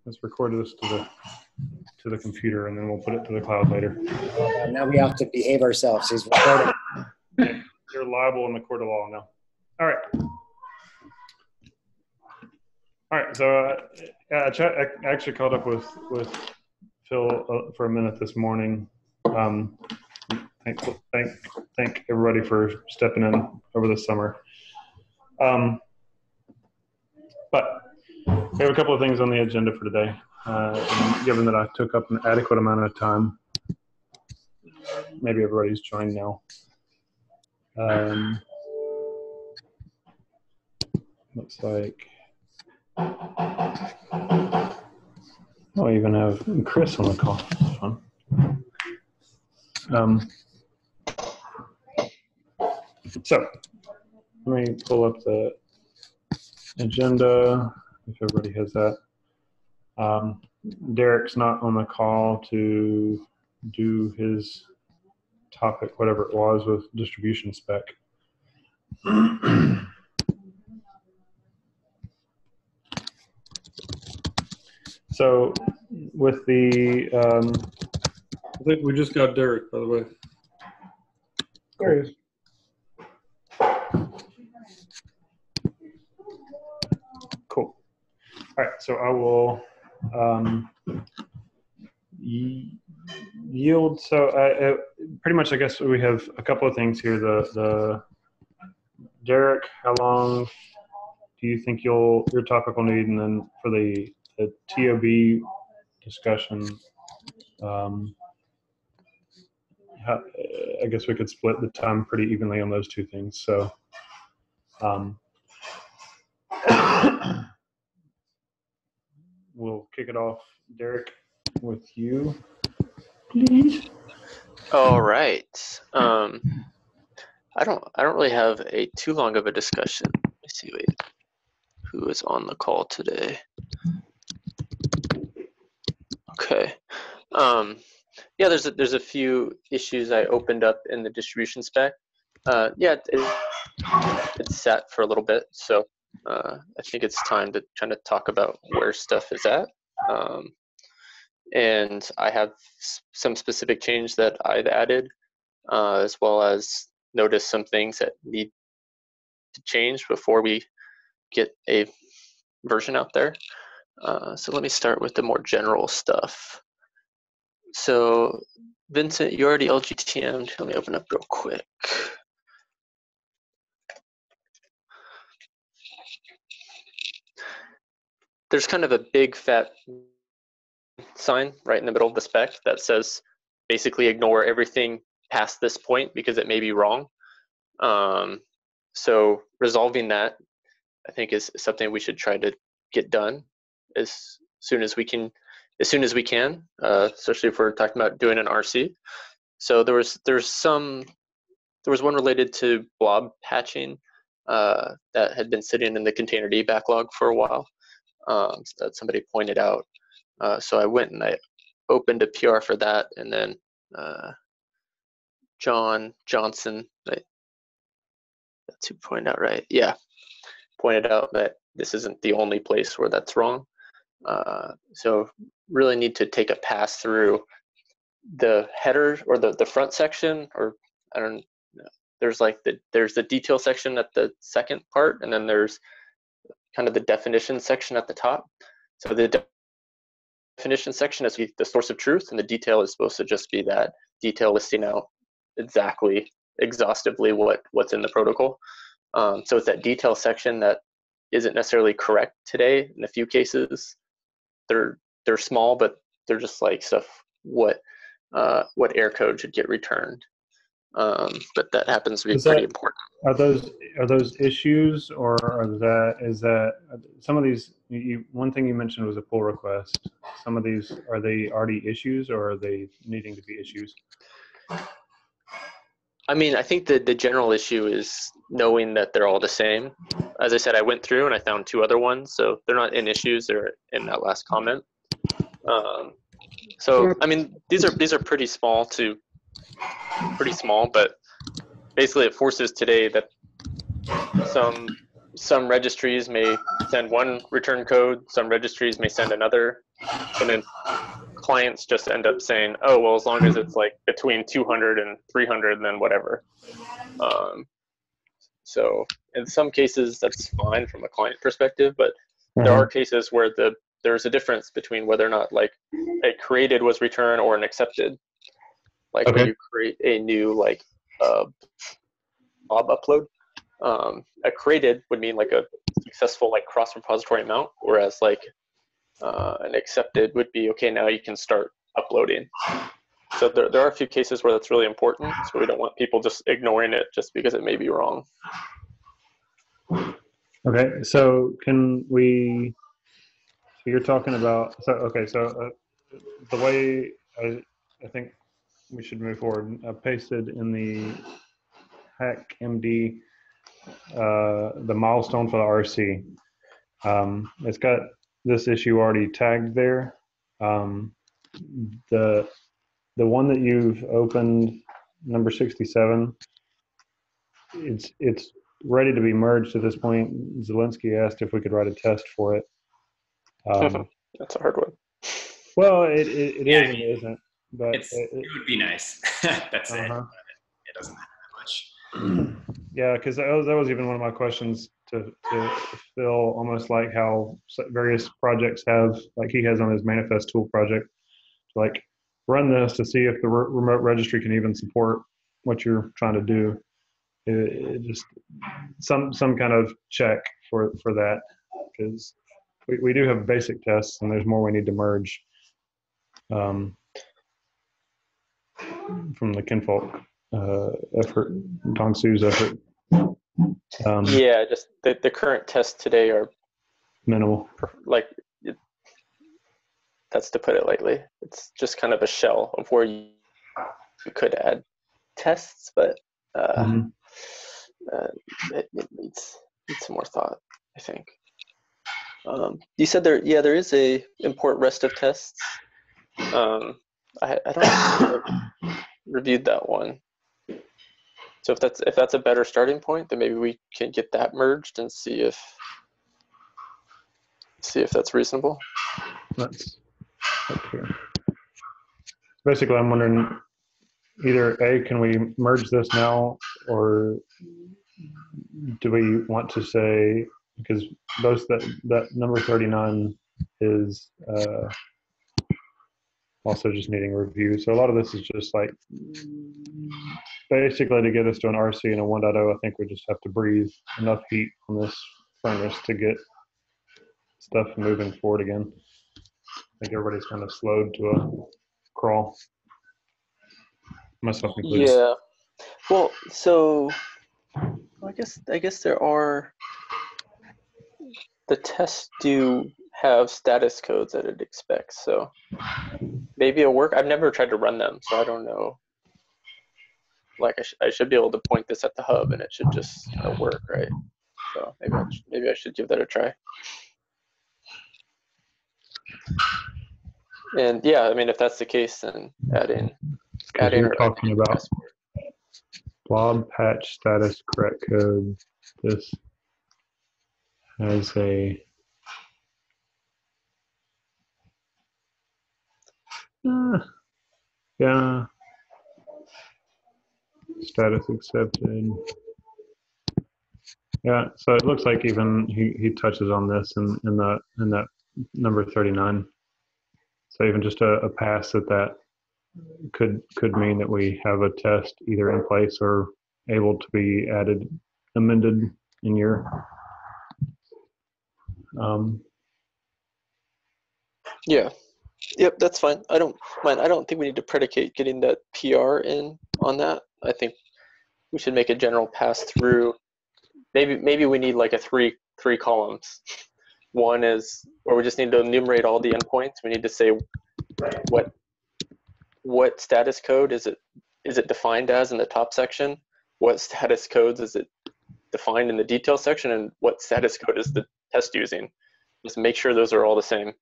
let's record this to the computer, and then we'll put it to the cloud later. Now we have to behave ourselves. He's recording. You're liable in the court of law now. All right. All right. So I actually caught up with Phil for a minute this morning. Thank everybody for stepping in over the summer. But we have a couple of things on the agenda for today. And given that I took up an adequate amount of time, maybe everybody's joined now. Looks like I even have Chris on the call. That's fun. So let me pull up the agenda if everybody has that. Derek's not on the call to do his topic, whatever it was, with distribution spec. So with the, I think we just got Derek, by the way. there he is. Cool. All right, so I will yield. So pretty much, I guess we have a couple of things here. The Derek, how long do you think your topic will need? And then for the TOB discussion, I guess we could split the time pretty evenly on those two things. So we'll kick it off, Derek, with you, please. All right. I don't really have too long of a discussion. Let me see who is on the call today. Okay. Yeah, there's a few issues I opened up in the distribution spec. Yeah, it's sat for a little bit, so I think it's time to kind of talk about where stuff is at. And I have some specific change that I've added, as well as notice some things that need to change before we get a version out there. So let me start with the more general stuff. So Vincent, you already LGTM'd. Let me open up real quick. There's kind of a big fat sign right in the middle of the spec that says basically ignore everything past this point because it may be wrong. So resolving that, I think, is something we should try to get done as soon as we can, especially if we're talking about doing an RC. So there was one related to blob patching that had been sitting in the Containerd backlog for a while, that somebody pointed out. So I went and I opened a PR for that, and then John Johnson, right? That's who pointed out, right? Yeah, pointed out that this isn't the only place where that's wrong. So really need to take a pass through the header or the front section, or I don't know. There's the detail section at the second part, and then there's kind of the definition section at the top. So the definition section is the source of truth, and the detail is supposed to just be that detail listing out exactly, exhaustively what's in the protocol. So it's that detail section that isn't necessarily correct today. In a few cases, they're small, but they're just like stuff what error code should get returned. But that happens to be pretty important. Are those issues, or is that some of these? One thing you mentioned was a pull request. Some of these, are they already issues, or are they needing to be issues? I mean, I think the general issue is knowing that they're all the same. As I said, I went through and I found two other ones, so they're not in issues, they're in that last comment. So I mean, these are pretty small, but basically it forces today that some some registries may send one return code, some registries may send another, and then clients just end up saying, oh, well, as long as it's like between 200 and 300, then whatever. So in some cases, that's fine from a client perspective, but there are cases where there's a difference between whether or not like a created was returned or an accepted. Like when you create a new like blob upload, a created would mean like a successful like cross-repository mount, whereas like an accepted would be, okay, now you can start uploading. So there are a few cases where that's really important, so we don't want people just ignoring it just because it may be wrong. Okay, so can we, so you're talking about, so okay, so the way I think we should move forward, I pasted in the hack MD the milestone for the RC. It's got this issue already tagged there. The one that you've opened, number 67, it's ready to be merged at this point. Zelensky asked if we could write a test for it. That's a hard one. Well, it is and it isn't. But it would be nice. That's it. But it doesn't matter that much. Yeah, because that was even one of my questions to Phil, almost like how various projects have, like he has on his manifest tool project, like run this to see if the remote registry can even support what you're trying to do. It just some kind of check for that, because we do have basic tests and there's more we need to merge from the kinfolk effort, Don Su's effort. Yeah, just the current tests today are minimal. Like, that's to put it lightly. It's just kind of a shell of where you could add tests, but it needs some more thought, I think. You said there is a import rest of tests. I don't know if I've reviewed that one. So if that's a better starting point, then maybe we can get that merged and see if that's reasonable. That's okay. Basically, I'm wondering either A, can we merge this now, or do we want to say, because that number 39 is also just needing review. So a lot of this is just like basically to get us to an RC and a 1.0, I think we just have to breathe enough heat on this furnace to get stuff moving forward again. I think everybody's kind of slowed to a crawl, myself included. Yeah. Well, so I guess there are, the tests do have status codes that it expects, so maybe it'll work. I've never tried to run them, so I don't know. Like I should be able to point this at the hub and it should just kind of work, right? So maybe I should give that a try. And yeah, I mean, if that's the case, then add in You're talking about passport. blob patch status correct code. This has a yeah, status accepted. Yeah, so it looks like even he touches on this in that number 39. So even just a pass that could mean that we have a test either in place or able to be amended in your Yeah. Yep, that's fine. I don't think we need to predicate getting that PR in on that. I think we should make a general pass through. Maybe we need like a three columns. One is where we just need to enumerate all the endpoints. We need to say what status code is it defined as in the top section? What status codes is it defined in the detail section, and what status code is the test using? Just make sure those are all the same.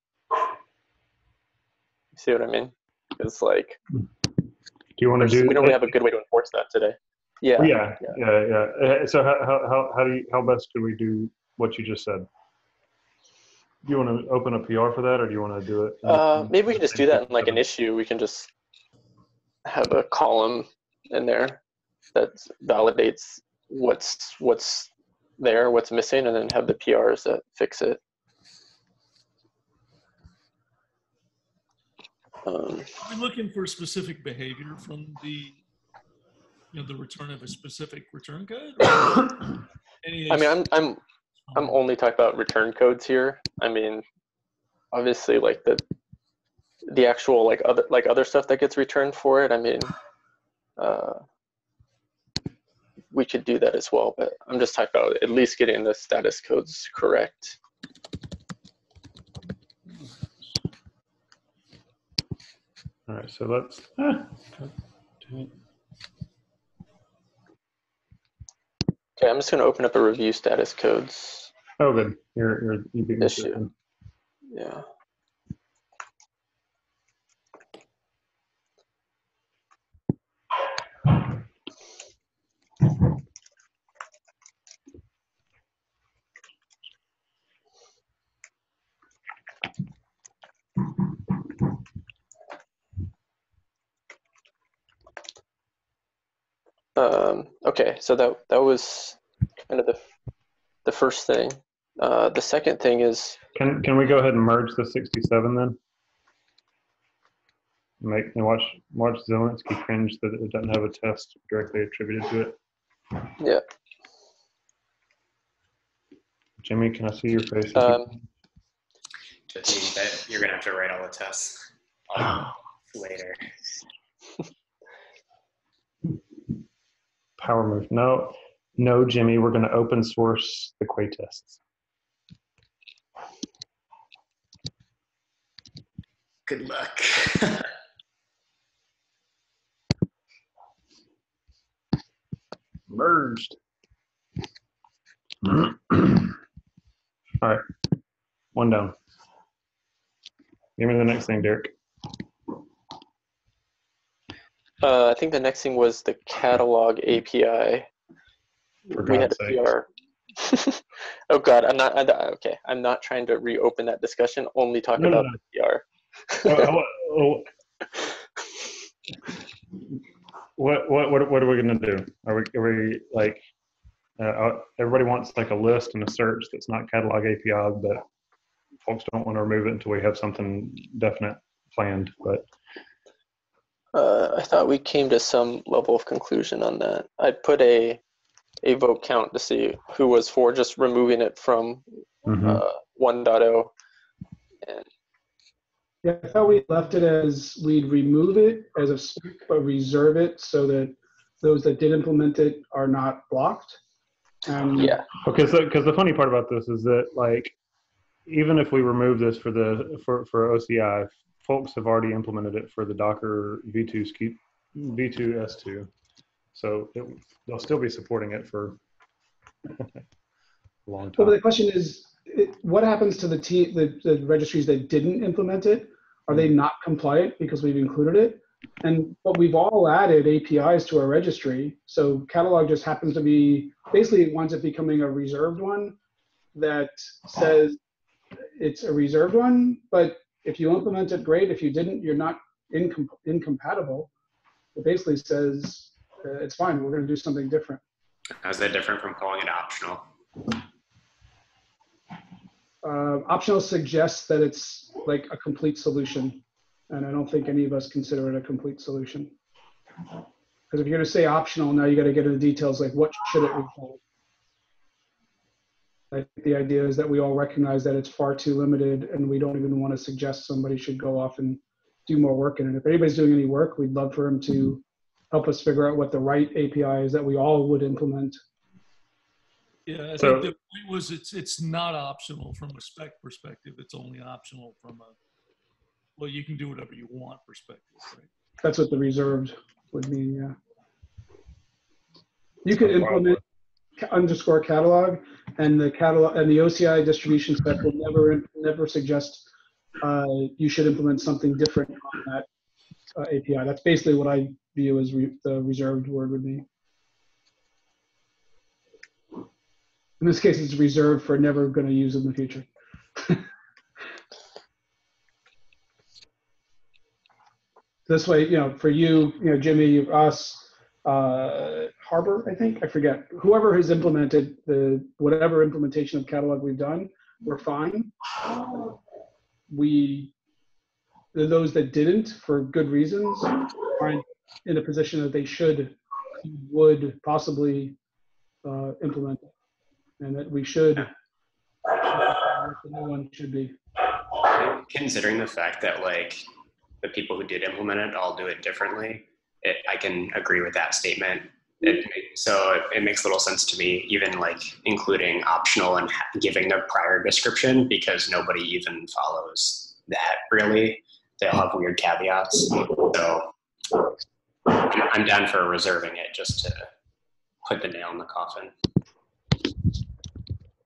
See what I mean? It's like, do you want to do? We don't really have a good way to enforce that today. Yeah. Yeah. So how best could we do what you just said. Do you want to open a PR for that, or do you want to do it? Maybe we can just do that in like an issue. We can just have a column in there that validates what's there, what's missing, and then have the PRs that fix it. Are we looking for specific behavior from the return of a specific return code? I mean, I'm only talking about return codes here. I mean, obviously, like the actual like other stuff that gets returned for it. I mean, we could do that as well, but I'm just talking about at least getting the status codes correct. All right, so let's. Okay, I'm just going to open up a review status codes Oh, good. You beat me to it issue. then. Yeah. Okay, so that was kind of the first thing. The second thing is, Can we go ahead and merge the 67 then? Watch Zelensky cringe that it doesn't have a test directly attributed to it. yeah. Jimmy, can I see your face? Just means that you're gonna have to write all the tests later. Power move. No, Jimmy, we're going to open source the Quay tests. Good luck. Merged. All right, one down. Give me the next thing, Derek. I think the next thing was the catalog API. For We had God's a sake. PR. Oh God, okay. I'm not trying to reopen that discussion. Only talk about the PR. What are we gonna do? Are we like everybody wants like a list and a search that's not catalog API, but folks don't want to remove it until we have something definite planned. But I thought we came to some level of conclusion on that. I put a vote count to see who was for just removing it from 1.0. And yeah, I thought we left it as we'd remove it as a spec, but reserve it so that those that did implement it are not blocked. yeah. because the funny part about this is that like even if we remove this for OCI, folks have already implemented it for the Docker V2 S2, so they'll still be supporting it for a long time. Well, but the question is, what happens to the registries that didn't implement it? Are they not compliant because we've included it? And but we've all added APIs to our registry, so catalog just happens to be basically it winds up becoming a reserved one that says it's a reserved one, but if you implement it, great. If you didn't, you're not incompatible. It basically says it's fine. We're going to do something different. How's that different from calling it optional? Optional suggests that it's like a complete solution, and I don't think any of us consider it a complete solution. Because if you're going to say optional, now you got to get into the details like what should it require. I think the idea is that we all recognize that it's far too limited, and we don't even want to suggest somebody should go off and do more work in it. If anybody's doing any work, we'd love for them to help us figure out what the right API is that we all would implement. Yeah, I think the point was it's not optional from a spec perspective. It's only optional from a, well, you can do whatever you want perspective, right? That's what the reserved would mean, yeah. You could implement _ catalog, and the catalog and the OCI distribution spec will never suggest you should implement something different on that API. That's basically what I view as the reserved word would be. In this case, it's reserved for never going to use in the future. This way, for you, Jimmy, us, Harbor, I think, I forget, whoever has implemented whatever implementation of catalog we've done, we're fine. Those that didn't, for good reasons, aren't in a position that they would possibly implement it, and that we should. What the new one should be. Considering the fact that like the people who did implement it all do it differently, I can agree with that statement. So it makes little sense to me, even like including optional and giving the prior description, because nobody even follows that really. They all have weird caveats. So I'm down for reserving it just to put the nail in the coffin.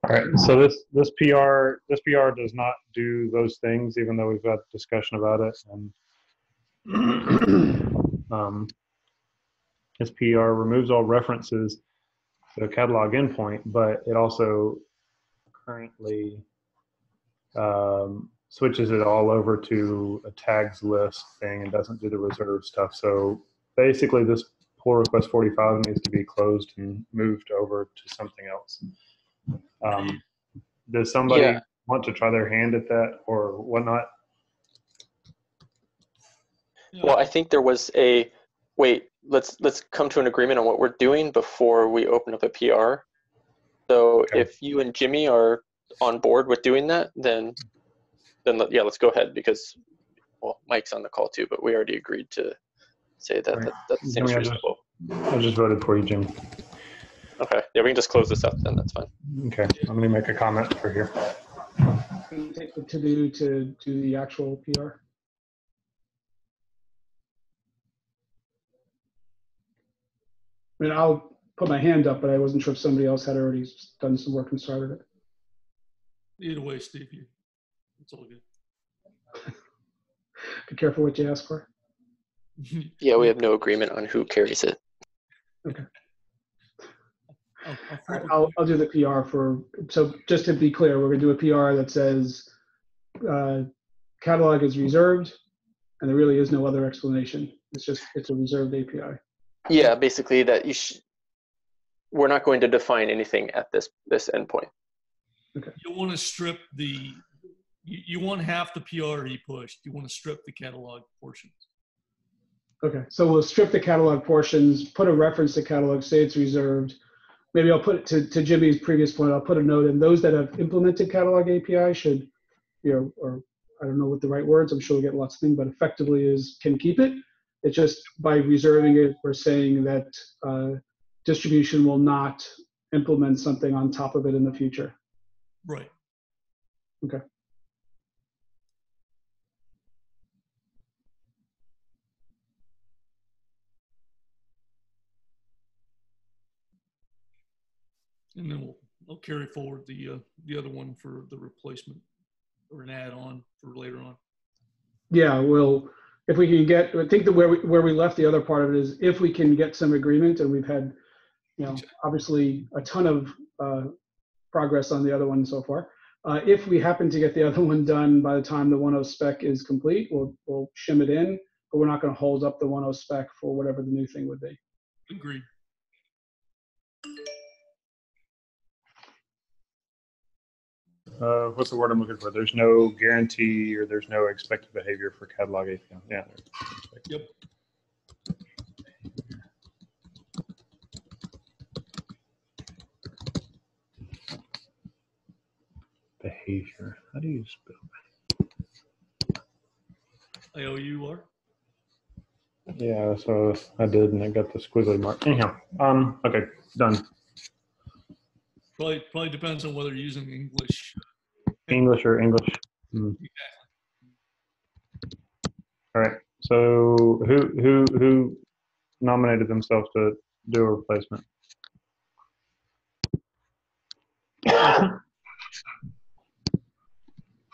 All right, so this PR does not do those things, even though we've got discussion about it. And this PR removes all references to a catalog endpoint, but it also currently switches it all over to a tags list thing and doesn't do the reserve stuff. So basically, this pull request 45 needs to be closed and moved over to something else. Does somebody want to try their hand at that or whatnot? Well, I think there was wait, let's come to an agreement on what we're doing before we open up a PR. So Okay. if you and Jimmy are on board with doing that, then let's go ahead, because, well, Mike's on the call too, but we already agreed to say that Right. that seems Jimmy, reasonable. I just voted for you, Jim. Okay, yeah, we can just close this up then, that's fine. Okay, I'm gonna make a comment for here. Take the to-do to do the actual PR. I mean, I'll put my hand up, but I wasn't sure if somebody else had already done some work and started it. Either way, Steve, it's all good. Be careful what you ask for. Yeah, we have no agreement on who carries it. Okay. Flip it. I'll do the PR so just to be clear, we're gonna do a PR that says catalog is reserved and there really is no other explanation. It's a reserved API. Yeah, basically that we're not going to define anything at this endpoint. Okay. You want to strip you want half the PR he pushed. You want to strip the catalog portions. Okay, so we'll strip the catalog portions, put a reference to catalog, say it's reserved. Maybe I'll put it to Jimmy's previous point, I'll put a note in those that have implemented catalog API should, or I don't know what the right words, I'm sure we'll get lots of things, but effectively can keep it. It's just by reserving it, we're saying that distribution will not implement something on top of it in the future. Right. Okay. And then we'll carry forward the other one for the replacement or an add-on for later on. Yeah, if we can get, I think where we left the other part of it is if we can get some agreement, and we've had, obviously a ton of progress on the other one so far. If we happen to get the other one done by the time the 1.0 spec is complete, we'll shim it in, but we're not going to hold up the 1.0 spec for whatever the new thing would be. Agreed. What's the word I'm looking for? There's no guarantee or there's no expected behavior for catalog API. Yeah. Yep. Behavior. How do you spell that? IOUR. Yeah, so I did, and I got the squiggly mark. Anyhow, okay, done. Probably depends on whether you're using English. English or English. Exactly. All right. So who nominated themselves to do a replacement?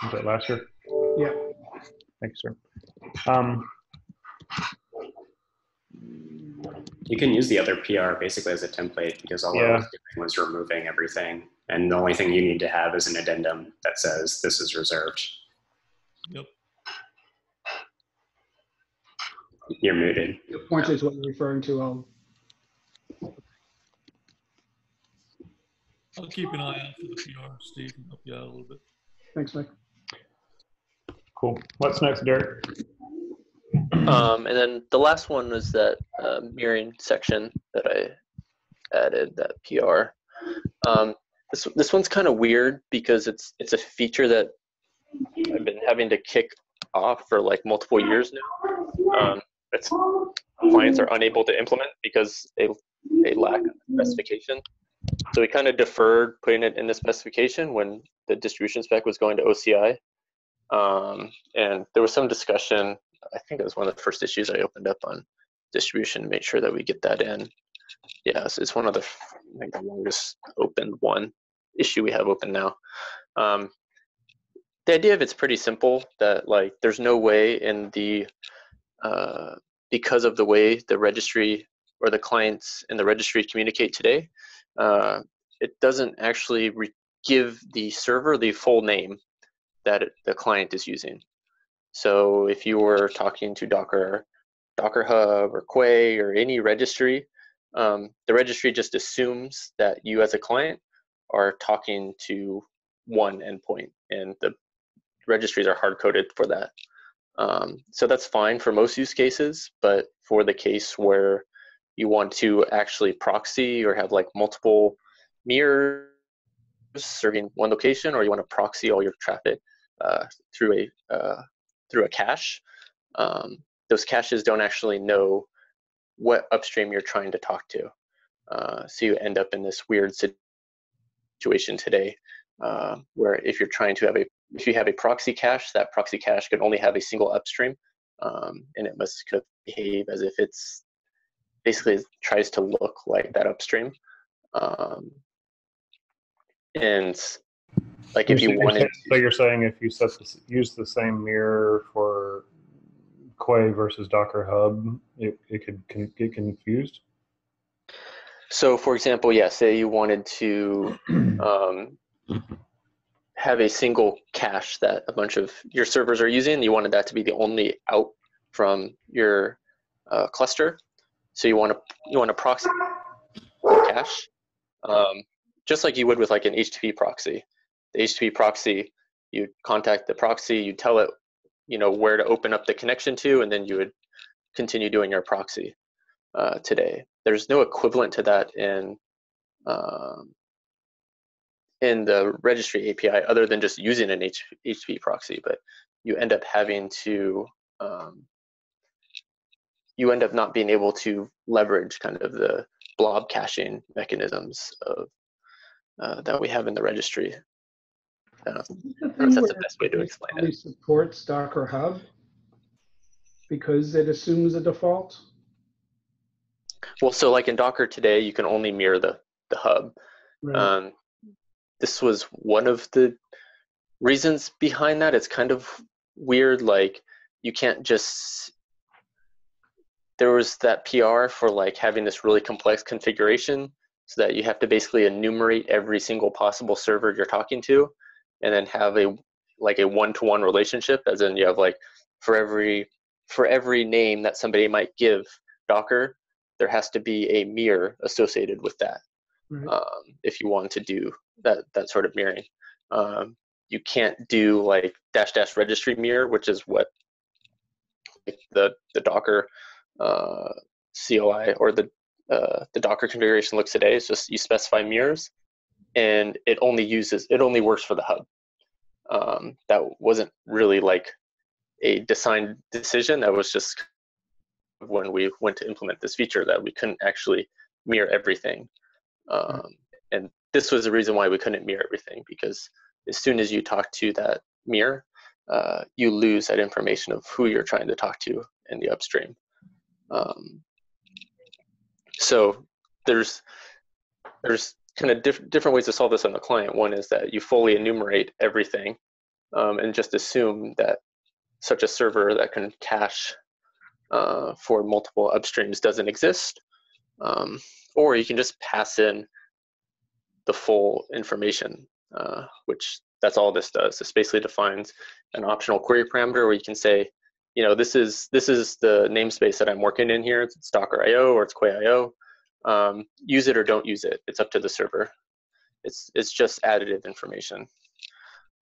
Is that Lasker? Yeah. Thanks, sir. You can use the other PR basically as a template because all I was doing was removing everything And the only thing you need to have is an addendum that says this is reserved. Yep. You're muted. The point is what you're referring to. I'll keep an eye out for the PR, Steve, and help you out a little bit. Thanks, Mike. Cool. What's next, Derek? And then the last one was that mirroring section that I added, that PR. This one's kind of weird because it's a feature that I've been having to kick off for like multiple years now. It's clients are unable to implement because they lack specification. So we kind of deferred putting it in the specification when the distribution spec was going to OCI. And there was some discussion, I think it was one of the first issues I opened up on distribution to make sure that we get that in. Yeah, so it's one of the, I think, the longest open one issue we have open now. The idea of it's pretty simple, that like there's no way in the, because of the way the registry or the clients in the registry communicate today, it doesn't actually give the server the full name that the client is using. So if you were talking to Docker Hub or Quay or any registry, the registry just assumes that you as a client are talking to one endpoint, and the registries are hard-coded for that. So that's fine for most use cases, but for the case where you want to actually proxy or have like multiple mirrors serving one location, or you want to proxy all your traffic through a cache, those caches don't actually know what upstream you're trying to talk to. So you end up in this weird situation today, where if you're trying to if you have a proxy cache, that proxy cache can only have a single upstream, and it must kind of behave as if it's basically tries to look like that upstream. And like if you wanted, so you're saying if you use the same mirror for Quay versus Docker Hub, it could get confused? So for example, yeah, say you wanted to have a single cache that a bunch of your servers are using, you wanted that to be the only out from your cluster. So you want to proxy the cache, just like you would with like an HTTP proxy. The HTTP proxy, you contact the proxy, you tell it, where to open up the connection to, and then you would continue doing your proxy. Today, there's no equivalent to that in the registry API other than just using an HTTP proxy, but you end up having to, you end up not being able to leverage kind of the blob caching mechanisms of that we have in the registry. I don't know if that's the best way to explain it. It supports Docker Hub because it assumes a default. Well, so like in Docker today, you can only mirror the hub. Right. This was one of the reasons behind that. It's kind of weird, like you can't just, there was that PR for like having this really complex configuration so that you have to basically enumerate every single possible server you're talking to, and then have a one-to-one relationship, as in you have like for every name that somebody might give Docker, there has to be a mirror associated with that. Right. If you want to do that sort of mirroring. You can't do like -- registry mirror, which is what the Docker COI or the Docker configuration looks today. It's just you specify mirrors, and it only works for the hub. That wasn't really like a design decision. That was just when we went to implement this feature that we couldn't actually mirror everything. And this was the reason why we couldn't mirror everything, because as soon as you talk to that mirror, you lose that information of who you're trying to talk to in the upstream. So there's kind of different ways to solve this on the client. One is that you fully enumerate everything and just assume that such a server that can cache for multiple upstreams doesn't exist. Or you can just pass in the full information, which that's all this does. This basically defines an optional query parameter where you can say, you know, this is the namespace that I'm working in here. It's Docker IO or it's Quay IO. Use it or don't use it. It's up to the server. It's just additive information.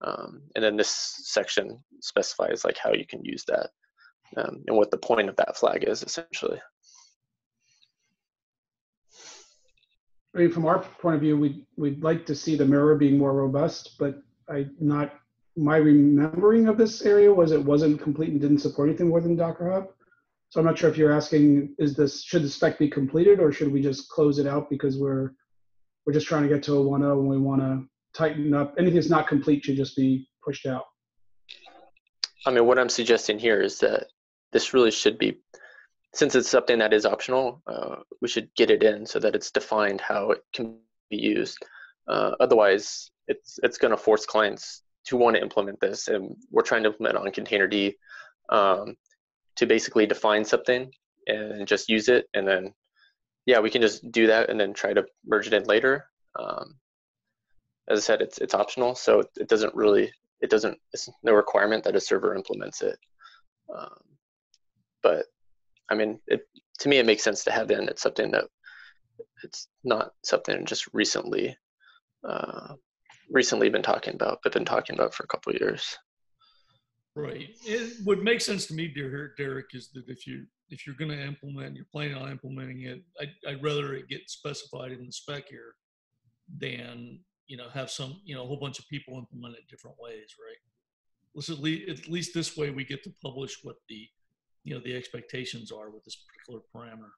And then this section specifies like how you can use that and what the point of that flag is essentially. I mean, from our point of view, we'd like to see the mirror being more robust, but my remembering of this area was it wasn't complete and didn't support anything more than Docker Hub. So I'm not sure if you're asking, should the spec be completed or should we just close it out because we're just trying to get to a 1.0 and we want to tighten up. Anything that's not complete should just be pushed out. I mean, what I'm suggesting here is that this really should be, since it's something that is optional, we should get it in so that it's defined how it can be used. Otherwise, it's going to force clients to want to implement this, and we're trying to implement on Containerd to basically define something and just use it, and then yeah, we can just do that and then try to merge it in later. As I said, it's optional, so it's no requirement that a server implements it. But I mean, to me, it makes sense to have in. It's something that it's not something just recently been talking about, but been talking about for a couple of years. Right. What makes sense to me, Derek, is that if you're going to implement, you're planning on implementing it, I'd rather it get specified in the spec here than, you know, have some, you know, a whole bunch of people implement it different ways, right? Let's at least this way we get to publish what the, you know, the expectations are with this particular parameter.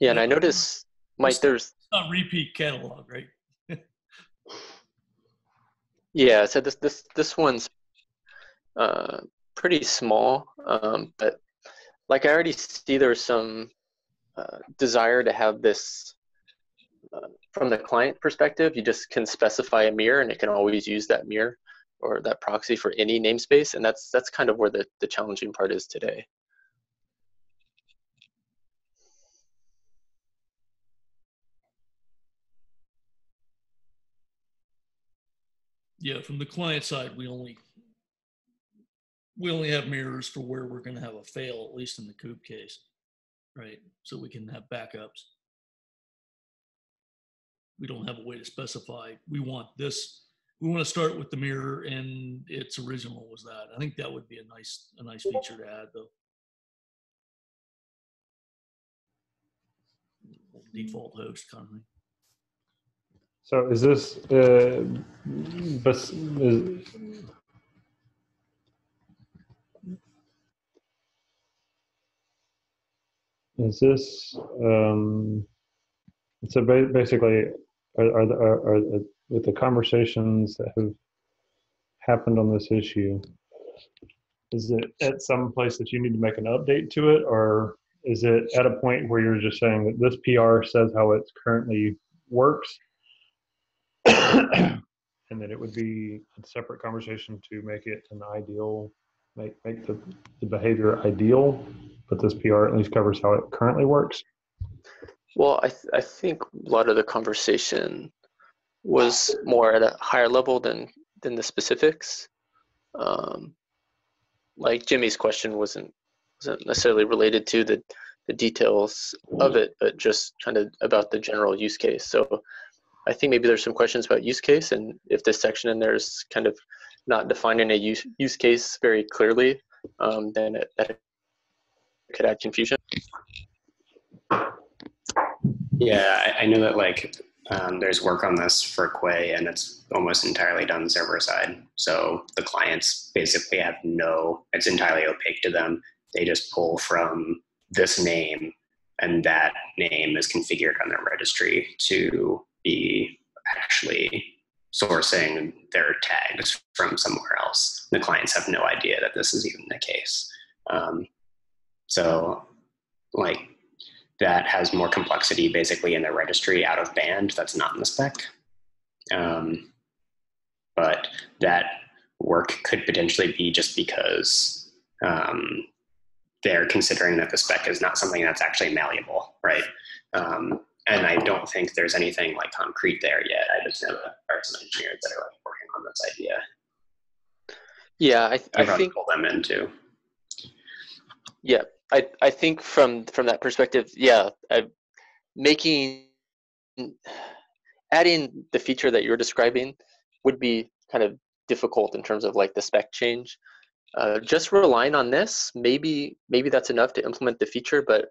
Yeah, and I notice, Mike, there's not repeat catalog, right? Yeah, so this one's pretty small, but like I already see there's some desire to have this from the client perspective. You just can specify a mirror, and it can always use that mirror or that proxy for any namespace, and that's kind of where the challenging part is today. Yeah, from the client side, we only have mirrors for where we're going to have a fail, at least in the kube case, right? So we can have backups. We don't have a way to specify, we want this, we want to start with the mirror and its original was that. I think that would be a nice feature to add, though. Default host kind of thing. So is this so basically are with the conversations that have happened on this issue, is it at some place that you need to make an update to it, or is it at a point where you're just saying that this PR says how it currently works and that it would be a separate conversation to make it an ideal, make the behavior ideal, but this PR at least covers how it currently works? Well, I think a lot of the conversation was more at a higher level than the specifics. Like Jimmy's question wasn't necessarily related to the details of it, but just kind of about the general use case. So I think maybe there's some questions about use case, and if this section in there is kind of not defining a use case very clearly, then that could add confusion. Yeah, I know that like there's work on this for Quay, and it's almost entirely done server side. So the clients basically have it's entirely opaque to them. They just pull from this name, and that name is configured on their registry to be actually sourcing their tags from somewhere else. The clients have no idea that this is even the case. So like that has more complexity basically in the registry out of band that's not in the spec. But that work could potentially be just because they're considering that the spec is not something that's actually malleable, right? And I don't think there's anything like concrete there yet. I just know that there are some engineers that are like working on this idea. Yeah, I I'll think pull them in too. yeah, I think from that perspective, yeah, making adding the feature that you're describing would be kind of difficult in terms of like the spec change. Just relying on this, maybe that's enough to implement the feature, but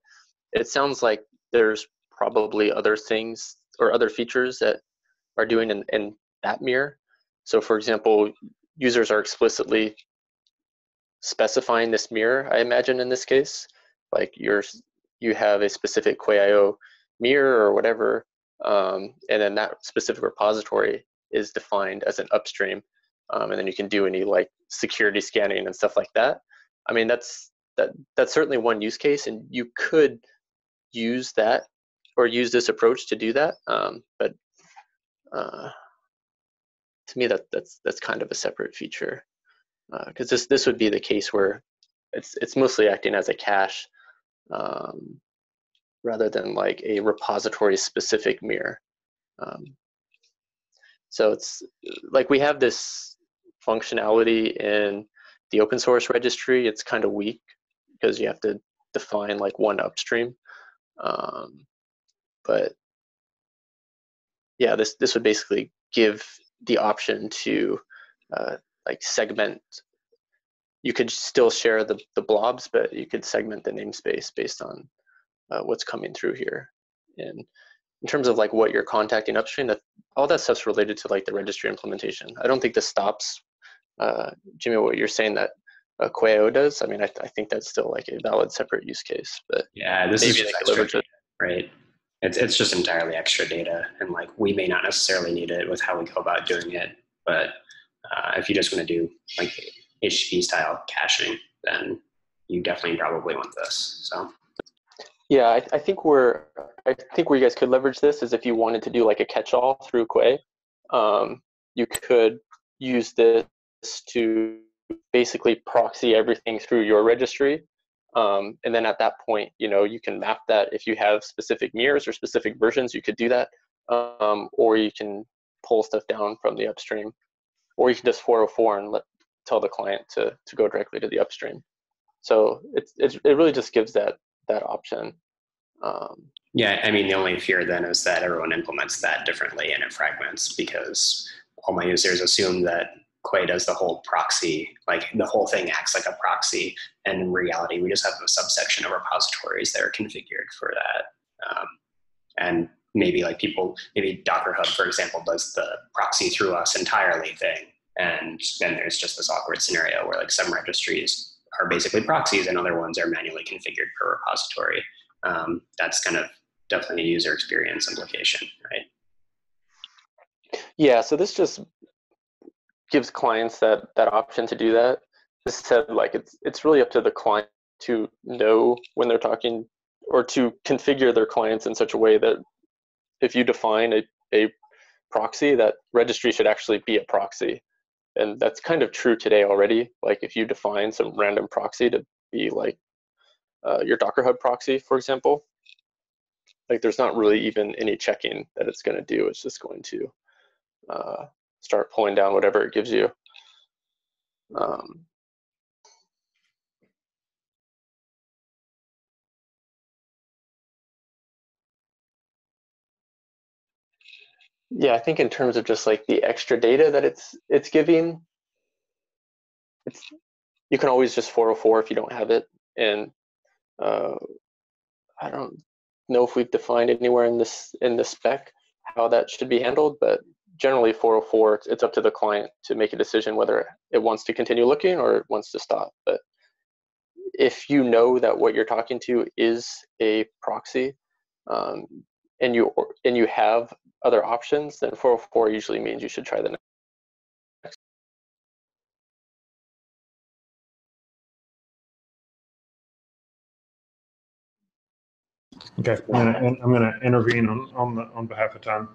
it sounds like there's probably other things or other features that are doing in that mirror. So for example, users are explicitly specifying this mirror, I imagine in this case, like you have a specific QuayIO mirror or whatever, and then that specific repository is defined as an upstream, and then you can do any like security scanning and stuff like that. I mean, that's certainly one use case, and you could use that or use this approach to do that, but to me that's kind of a separate feature, because this would be the case where it's mostly acting as a cache, rather than like a repository specific mirror. So it's like we have this functionality in the open source registry. It's kind of weak because you have to define like one upstream. But yeah, this would basically give the option to like segment. You could still share the blobs, but you could segment the namespace based on what's coming through here. And in terms of like what you're contacting upstream, all that stuff's related to like the registry implementation. I don't think this stops, Jimmy, what you're saying that QuayIO does. I mean, I think that's still like a valid separate use case, but yeah, this maybe is just they could extra leverage data, it. right? It's just entirely extra data, and like we may not necessarily need it with how we go about doing it. But if you just want to do like HTTP style caching, then you definitely probably want this. So Yeah, I think where you guys could leverage this is if you wanted to do like a catch-all through Quay, you could use this to basically proxy everything through your registry, and then at that point, you can map that. If you have specific mirrors or specific versions, you could do that, or you can pull stuff down from the upstream, or you can just 404 and tell the client to go directly to the upstream. So it really just gives that option. yeah, I mean, the only fear then is that everyone implements that differently and it fragments, because all my users assume that Quay does the whole proxy, like the whole thing acts like a proxy. And in reality, we just have a subsection of repositories that are configured for that. And maybe like maybe Docker Hub, for example, does the proxy through us entirely thing. And then there's just this awkward scenario where like some registries are basically proxies and other ones are manually configured per repository. That's kind of definitely a user experience implication, right? Yeah, so this just gives clients that option to do that. This said, like it's really up to the client to know when they're talking, or to configure their clients in such a way that if you define a proxy, that registry should actually be a proxy. And that's kind of true today already. Like if you define some random proxy to be like your Docker Hub proxy, for example, like there's not really even any checking that it's going to do. It's just going to start pulling down whatever it gives you. Yeah, I think in terms of just like the extra data that it's giving, you can always just 404 if you don't have it. And I don't know if we've defined anywhere in the spec how that should be handled, but generally 404, it's up to the client to make a decision whether it wants to continue looking or it wants to stop. But if you know that what you're talking to is a proxy, and you have other options, then 404 usually means you should try the next. Okay, I'm gonna intervene on behalf of Tom.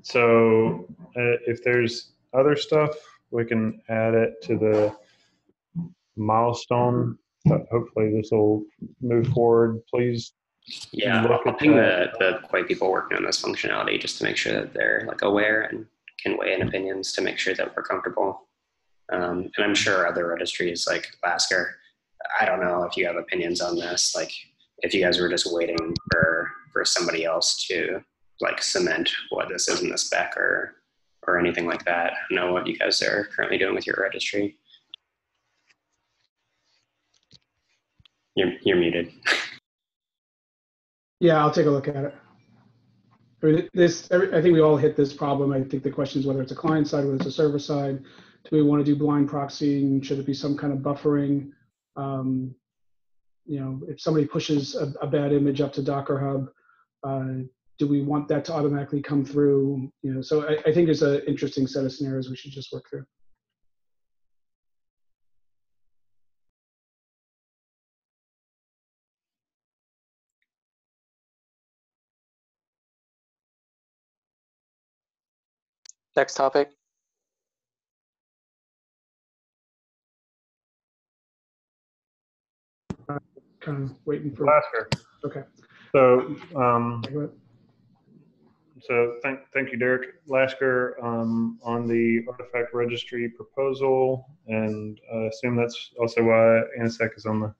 So if there's other stuff, we can add it to the milestone hopefully this will move forward. Please Yeah, look I'll at ping that. the quite people working on this functionality just to make sure that they're like aware and can weigh in opinions to make sure that we're comfortable. And I'm sure other registries like Lasker, I don't know if you have opinions on this, like if you guys were just waiting for somebody else to like cement what this is in the spec or anything like that. I don't know what you guys are currently doing with your registry. You're muted. Yeah, I'll take a look at it. I mean, I think we all hit this problem. I think the question is whether it's a client side, whether it's a server side. Do we want to do blind proxying? Should it be some kind of buffering? You know, if somebody pushes a bad image up to Docker Hub, do we want that to automatically come through? You know, so I think it's an interesting set of scenarios we should just work through. Next topic. Kind of waiting for. Lasker. Okay. So, Go ahead. so thank you, Derek. Lasker, on the artifact registry proposal, and I assume that's also why ANSEC is on the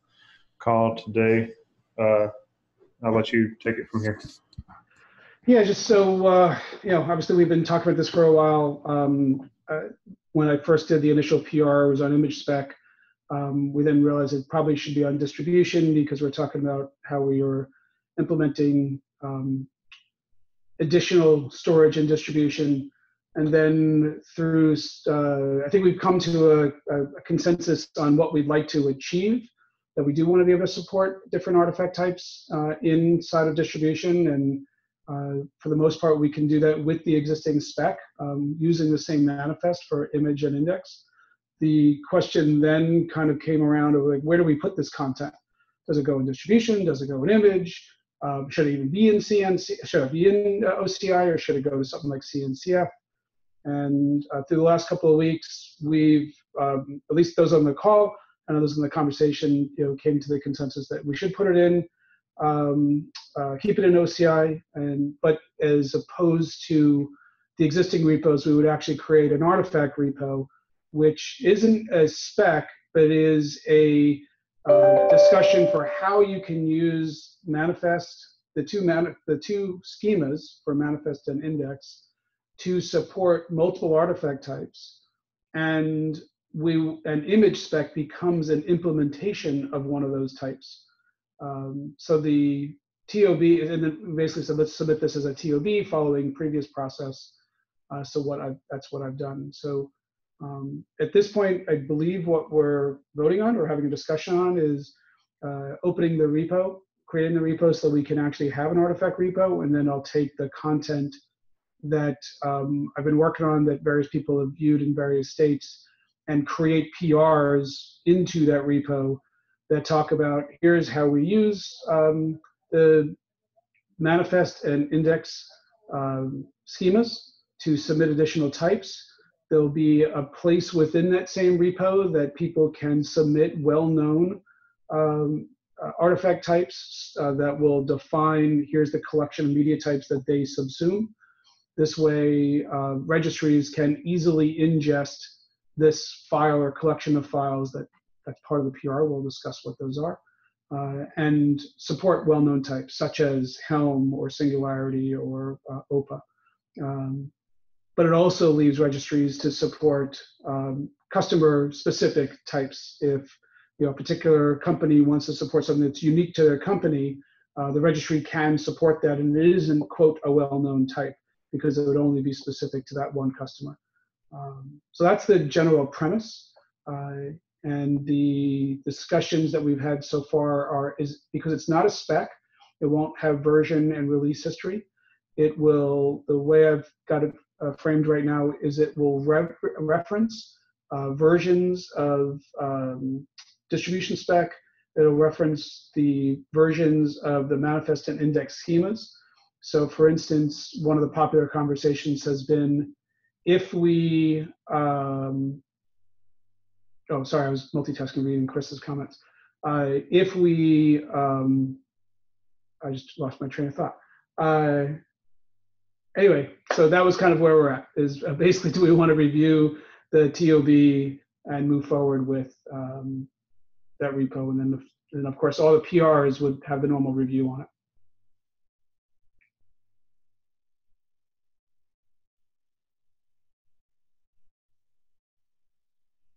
call today. I'll let you take it from here. Yeah, just so, you know, obviously we've been talking about this for a while. When I first did the initial PR, it was on image spec. We then realized it probably should be on distribution because we're talking about how we are implementing additional storage and distribution. And then through, I think we've come to a consensus on what we'd like to achieve, that we do want to be able to support different artifact types inside of distribution. And for the most part, we can do that with the existing spec using the same manifest for image and index. The question then kind of came around of like, where do we put this content? Does it go in distribution? Does it go in image? Should it even be in CNC? Should it be in OCI, or should it go to something like CNCF? And through the last couple of weeks, we've, at least those on the call and others in the conversation, you know, came to the consensus that we should put it in, keep it in OCI, but as opposed to the existing repos, we would actually create an artifact repo, which isn't a spec, but is a discussion for how you can use manifest, the two schemas for manifest and index, to support multiple artifact types, and an image spec becomes an implementation of one of those types. So the TOB, and then basically said, let's submit this as a TOB following previous process. So that's what I've done. So at this point, I believe what we're voting on or having a discussion on is opening the repo, creating the repo so we can actually have an artifact repo, and then I'll take the content that I've been working on that various people have viewed in various states and create PRs into that repo that talk about here's how we use the manifest and index schemas to submit additional types. There'll be a place within that same repo that people can submit well-known artifact types that will define here's the collection of media types that they subsume. This way, registries can easily ingest this file or collection of files that's part of the PR. We'll discuss what those are. And support well-known types such as Helm or Singularity or OPA. But it also leaves registries to support customer-specific types. If a particular company wants to support something that's unique to their company, the registry can support that, and it isn't, quote, a well-known type, because it would only be specific to that one customer. So that's the general premise. And the discussions that we've had so far is because it's not a spec, it won't have version and release history. It will, the way I've got it framed right now is it will reference versions of distribution spec. It'll reference the versions of the manifest and index schemas. So for instance, one of the popular conversations has been, if we, oh, sorry, I was multitasking reading Chris's comments. If we, I just lost my train of thought. Anyway, so that was kind of where we're at, is basically, do we want to review the TOB and move forward with that repo? And then of course, all the PRs would have the normal review on it.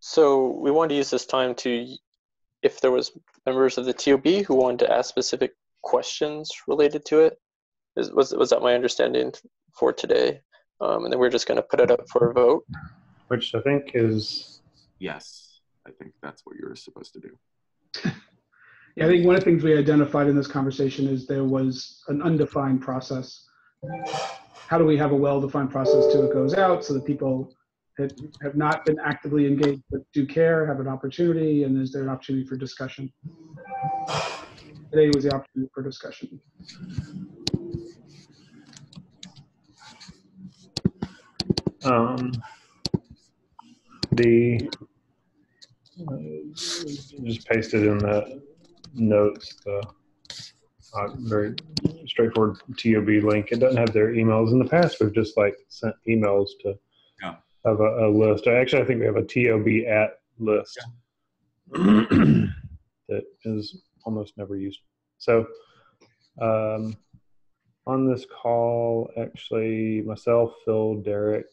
So we wanted to use this time to, if there was members of the TOB who wanted to ask specific questions related to it. Was that my understanding for today? And then we're just going to put it up for a vote. Which I think is, Yes, I think that's what you're supposed to do. Yeah, I think one of the things we identified in this conversation is there was an undefined process. How do we have a well-defined process till it goes out so that people that have not been actively engaged but do care have an opportunity, and is there an opportunity for discussion? Today was the opportunity for discussion. Just pasted in the notes the very straightforward TOB link. It doesn't have their emails. In the past, we've just like sent emails to have a list. Actually, I think we have a TOB at list that is almost never used. So on this call, actually, myself, Phil, Derek.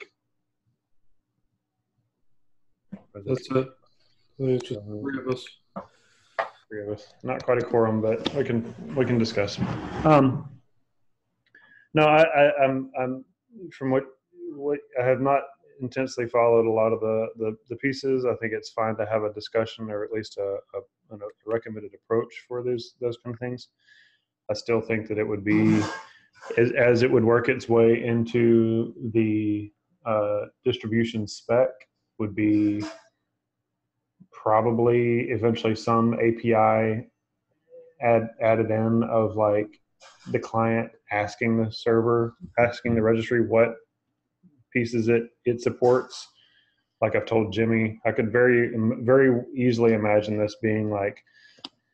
That's it. It's just three of us. Three of us. Not quite a quorum, but we can discuss. No, I'm from what I have not intensely followed a lot of the pieces. I think it's fine to have a discussion, or at least a recommended approach for those kind of things. I still think that it would be, as it would work its way into the distribution spec, would be probably eventually some API added in of like the client asking the server, asking the registry what pieces it supports. Like I've told Jimmy, I could very easily imagine this being like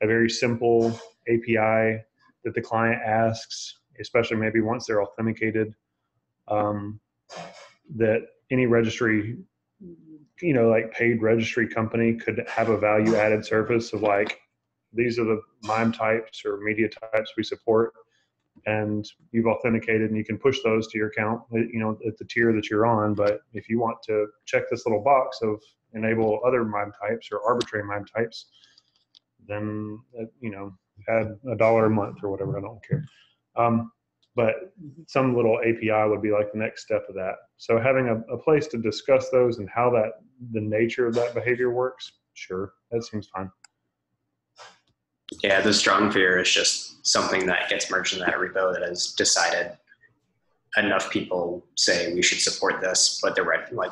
a very simple API that the client asks, especially maybe once they're authenticated, that any registry, like paid registry company could have a value added service of like, these are the MIME types or media types we support, and you've authenticated, and you can push those to your account, at the tier that you're on. But if you want to check this little box of enable other MIME types or arbitrary MIME types, then, add $1 a month or whatever, I don't care. But some little API would be like the next step of that. So having a place to discuss those and how the nature of that behavior works, sure, that seems fine. Yeah, the strong fear is just something that gets merged in that repo that is decided. Enough people say we should support this, but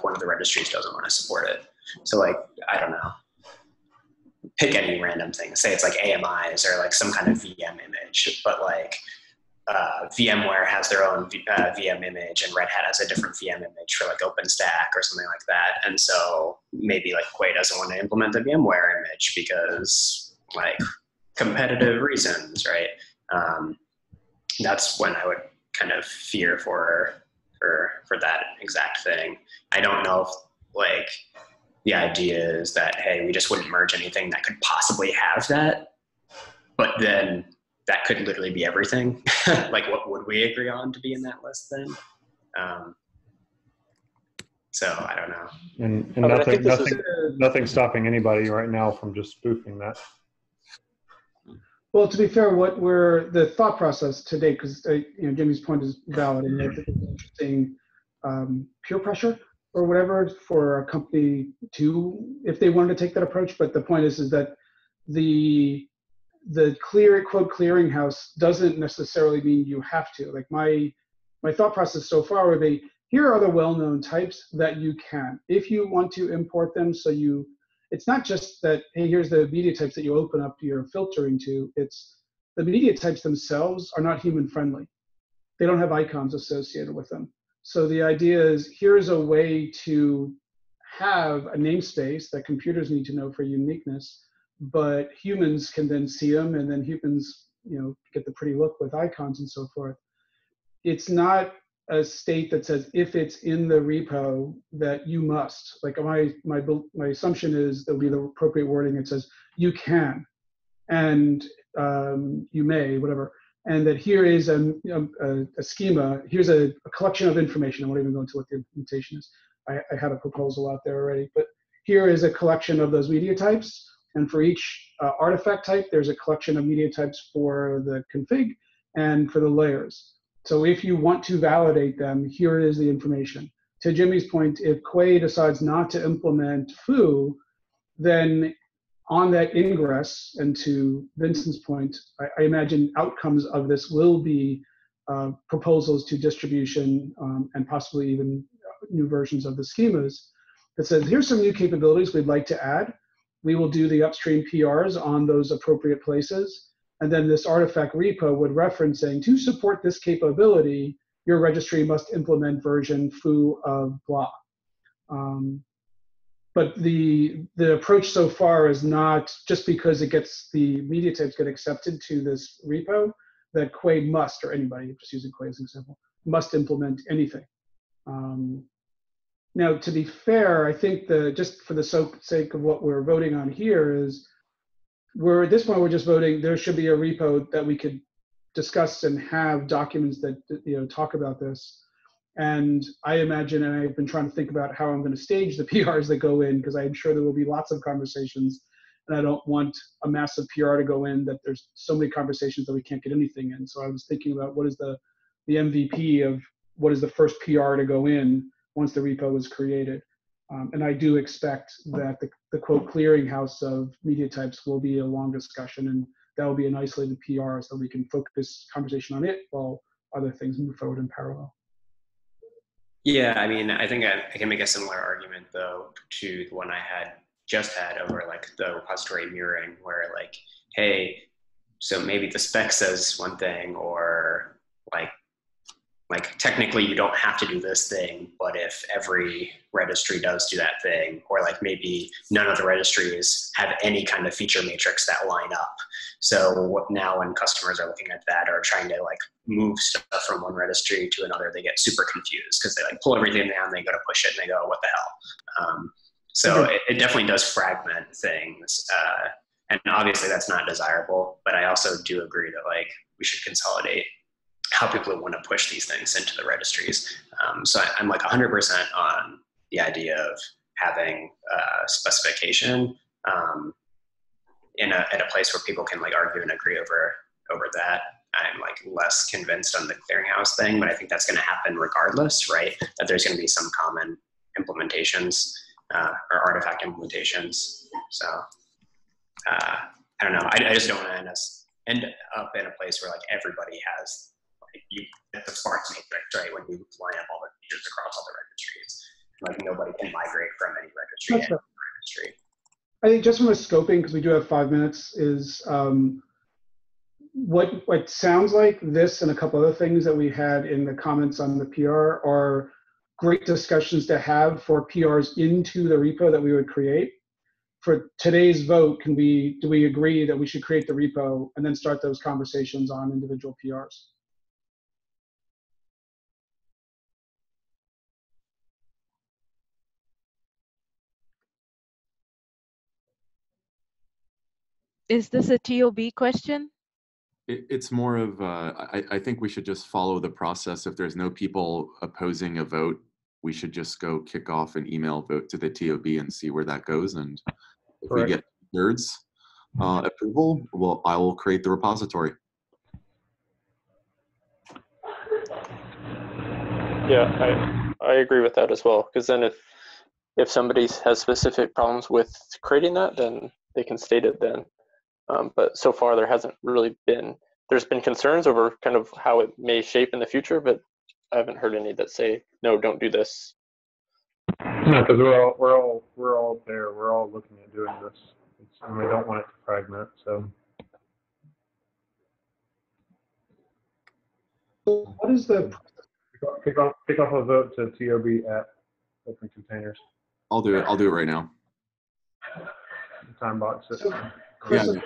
one of the registries doesn't want to support it. So I don't know. Pick any random thing. Say it's like AMIs or like some kind of VM image, but VMware has their own VM image, and Red Hat has a different VM image for like OpenStack or something like that. And so maybe like Quay doesn't want to implement the VMware image because competitive reasons, right? That's when I would kind of fear for that exact thing. I don't know if the idea is that, hey, we just wouldn't merge anything that could possibly have that, but then that could literally be everything. What would we agree on to be in that list then? So I don't know. And nothing stopping anybody right now from just spoofing that. Well, to be fair, the thought process to date, because Jimmy's point is valid, and I think it's interesting, peer pressure or whatever for a company if they wanted to take that approach. But the point is that the quote clearinghouse doesn't necessarily mean you have to. Like my thought process so far would be, here are the well-known types that you can, if you want to import them. So it's not just that, hey, here's the media types that you open up your filtering to. It's the media types themselves are not human friendly. They don't have icons associated with them. So the idea is, here's a way to have a namespace that computers need to know for uniqueness, but humans can then see them, and then humans, get the pretty look with icons and so forth. It's not a state that says if it's in the repo that you must. Like my assumption is there'll be the appropriate wording. It says you can, and you may, whatever. And that here is a schema. Here's a collection of information. I won't even go into what the implementation is. I had a proposal out there already, but here is a collection of those media types. And for each artifact type, there's a collection of media types for the config and for the layers. So if you want to validate them, here is the information. To Jimmy's point, if Quay decides not to implement foo, then on that ingress, and to Vincent's point, I imagine outcomes of this will be proposals to distribution and possibly even new versions of the schemas that says, here's some new capabilities we'd like to add. We will do the upstream PRs on those appropriate places. And then this artifact repo would reference saying, to support this capability, your registry must implement version foo of blah. But the approach so far is not just because the media types get accepted to this repo that Quay must, or anybody, just using Quay as an example, must implement anything. Now, to be fair, I think just for the sake of what we're voting on here is, at this point, we're just voting, there should be a repo that we could discuss and have documents that talk about this. And I imagine, and I've been trying to think about how I'm going to stage the PRs that go in, because I'm sure there will be lots of conversations, and I don't want a massive PR to go in that there's so many conversations that we can't get anything in. So I was thinking about what is the MVP of what is the first PR to go in once the repo is created. And I do expect that the quote clearinghouse of media types will be a long discussion, and that will be an isolated PR so we can focus conversation on it while other things move forward in parallel. Yeah, I mean, I think I can make a similar argument though to the one I just had over like the repository mirroring, where like, hey, so maybe the spec says one thing, or like technically you don't have to do this thing, but if every registry does do that thing, or like maybe none of the registries have any kind of feature matrix that line up. So now when customers are looking at that or trying to like move stuff from one registry to another, they get super confused because they like pull everything down, they go to push it and they go, what the hell? So it definitely does fragment things. And obviously that's not desirable, but I also do agree that like we should consolidate how people want to push these things into the registries. So I'm like 100% on the idea of having specification at a place where people can like argue and agree over that. I'm like less convinced on the clearinghouse thing, but I think that's going to happen regardless, right? That there's going to be some common implementations or artifact implementations. So I don't know. I just don't want to end up in a place where like everybody has the sparse matrix, right? When you line up all the features across all the registries, like nobody can migrate from any registry to any registry. I think just from a scoping, because we do have 5 minutes, is what sounds like this and a couple other things that we had in the comments on the PR are great discussions to have for PRs into the repo that we would create. For today's vote, do we agree that we should create the repo and then start those conversations on individual PRs? Is this a TOB question? It's more of, I think we should just follow the process. If there's no people opposing a vote, we should just go kick off an email vote to the TOB and see where that goes. And if we get thirds approval, well, I will create the repository. Yeah, I agree with that as well. Because then if somebody has specific problems with creating that, then they can state it then. But so far there hasn't really been, there's been concerns over kind of how it may shape in the future, but I haven't heard any that say, no, don't do this. No, because we're all there. We're all looking at doing this, and we don't want it to fragment. So, what is the kick off a vote to TOB at Open Containers? I'll do it right now. Time box it. So Chris, Yeah.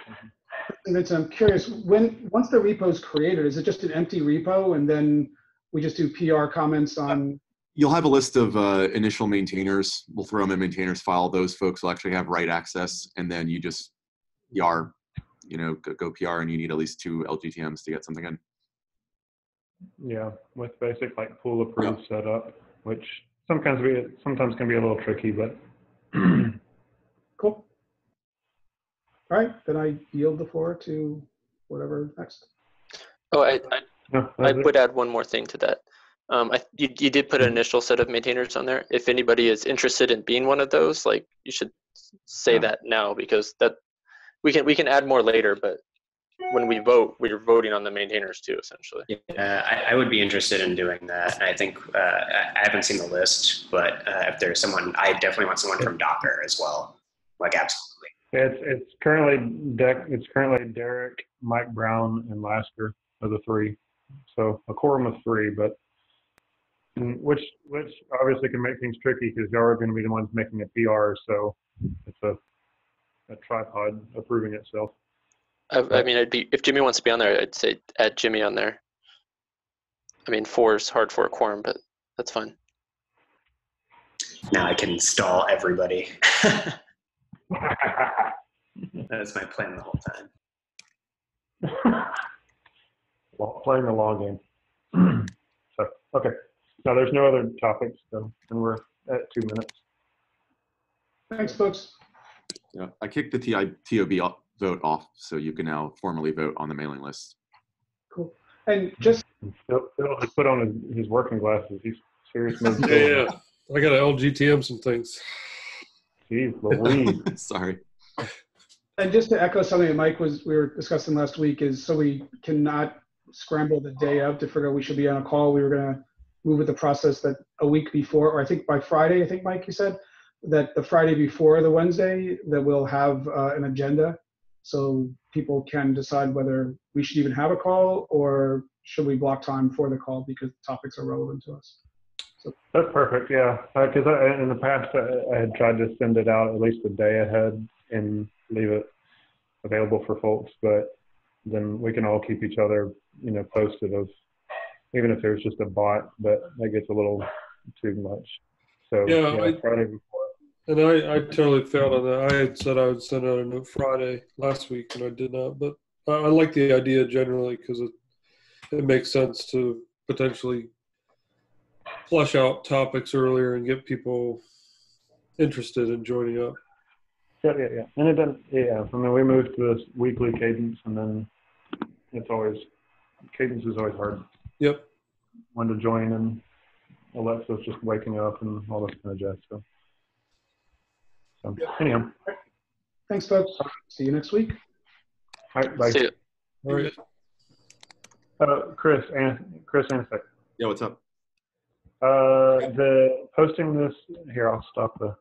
and Vincent, I'm curious, once the repo is created, is it just an empty repo and then we just do PR comments on? You'll have a list of initial maintainers. We'll throw them in maintainers file. Those folks will actually have write access, and then you just PR, go PR, and you need at least 2 LGTMs to get something in. Yeah, with basic like pool approved setup, which sometimes can be a little tricky, but Cool. All right, then I yield the floor to whatever next. Oh, I no, would add one more thing to that. You did put an initial set of maintainers on there. If anybody is interested in being one of those, like you should say that now, because that we can add more later. But when we vote, we're voting on the maintainers too, essentially. Yeah, I would be interested in doing that. I think I haven't seen the list, but if there's someone, I definitely want someone from Docker as well. Like absolutely. it's currently Derek, Mike Brown, and Lasker are the 3. So a quorum of 3, but which obviously can make things tricky because y'all are going to be the ones making a PR. So it's a tripod approving itself. I mean, if Jimmy wants to be on there, I'd say add Jimmy on there. I mean, 4 is hard for a quorum, but that's fine. Now I can stall everybody. That's my plan the whole time. Playing the long game. So, okay. Now there's no other topics, so, and we're at 2 minutes. Thanks, folks. Yeah, I kicked the TOB vote off, so you can now formally vote on the mailing list. Cool. And just Phil has put on his working glasses. He's serious mode. Yeah. I got to LGTM some things. Jeez Louise. Sorry. And just to echo something that we were discussing last week is so we cannot scramble the day up to figure out we should be on a call. We were going to move with the process that a week before, or I think by Friday, I think Mike, you said that the Friday before the Wednesday that we'll have an agenda so people can decide whether we should even have a call or should we block time for the call because the topics are relevant to us. So That's perfect, yeah. Because in the past, I had tried to send it out at least a day ahead and leave it available for folks, but then we can all keep each other, posted of, even if there's just a bot, but that gets a little too much. So Yeah, Friday before. And I totally failed on that. I had said I would send out a note Friday last week, and I did not. But I like the idea generally because it makes sense to potentially flesh out topics earlier and get people interested in joining up. Yeah. And it doesn't, I mean, we moved to this weekly cadence, and then cadence is always hard. Yep. When to join, and Alexa's just waking up and all this kind of jazz. So anyhow. thanks, folks. See you next week. All right, bye. See ya. All right. Chris, Ansek. Yeah, what's up? The posting this here, I'll stop the